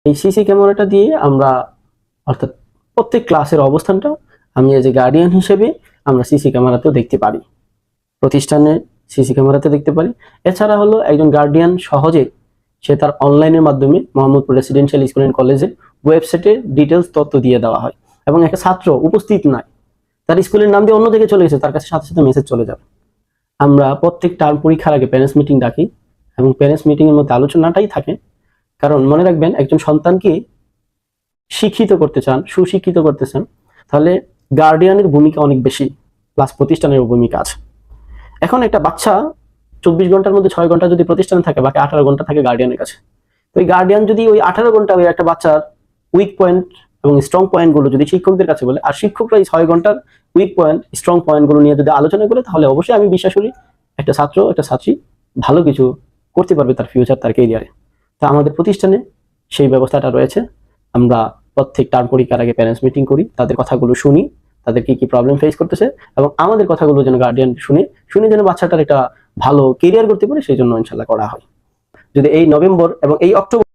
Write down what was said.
এই সিসি ক্যামেরাটা দিয়ে আমরা অর্থাৎ প্রত্যেক ক্লাসের অবস্থানটা আমি এজ এ গার্ডিয়ান হিসেবে আমরা সিসি ক্যামেরাতেও দেখতে পারি, প্রতিষ্ঠানে সিসি ক্যামেরাতে দেখতে পারি। এছাড়া হলো একজন গার্ডিয়ান সহজে সে তার অনলাইনের মাধ্যমে মোহাম্মদপুর রেসিডেন্সিয়াল স্কুল অ্যান্ড কলেজে ওয়েবসাইটে ডিটেলস তথ্য দিয়ে দেওয়া হয়, এবং একটা ছাত্র উপস্থিত নাই, তার স্কুলের নাম দিয়ে অন্য দিকে চলে গেছে, তার কাছে সাথে সাথে মেসেজ চলে যাবে। আমরা প্রত্যেক টার্ম পরীক্ষার আগে প্যারেন্টস মিটিং ডাকি, এবং প্যারেন্টস মিটিং এর মধ্যে আলোচনাটাই থাকে। কারণ মনে রাখবেন, একজন সন্তানকে শিক্ষিত করতে চান, সুশিক্ষিত করতে চান, তাহলে গার্ডিয়ানের ভূমিকা অনেক বেশি, প্লাস প্রতিষ্ঠানের ভূমিকা আছে। এখন একটা বাচ্চা 24 ঘন্টার মধ্যে 6 ঘন্টা যদি প্রতিষ্ঠানে থাকে, বাকি 18 ঘন্টা থাকে গার্ডিয়ানের কাছে। তো ওই গার্ডিয়ান যদি ওই 18 ঘন্টা ওই একটা বাচ্চার উইক পয়েন্ট এবং স্ট্রং পয়েন্ট গুলো যদি শিক্ষকদের কাছে বলে, আর শিক্ষকরা এই 6 ঘন্টার উইক পয়েন্ট স্ট্রং পয়েন্ট গুলো নিয়ে যদি আলোচনা করে, তাহলে অবশ্যই আমি বিশ্বাস করি একটা ছাত্র একটা ছাত্রী ভালো কিছু করতে পারবে তার ফিউচার, তার ক্যারিয়ারে। তা আমাদের প্রতিষ্ঠানে সেই ব্যবস্থাটা রয়েছে। আমরা প্রত্যেক টার্ম পরীক্ষার আগে প্যারেন্টস মিটিং করি, তাদের কথাগুলো শুনি, তাদের কি কি প্রবলেম ফেস করতেছে, এবং আমাদের কথাগুলো যেন গার্ডিয়ান শুনে যেন বাচ্চাটার একটা ভালো কেরিয়ার করতে পারে, সেই জন্য ইনশাল্লাহ করা হয়। যদি এই নভেম্বর এবং এই অক্টোবর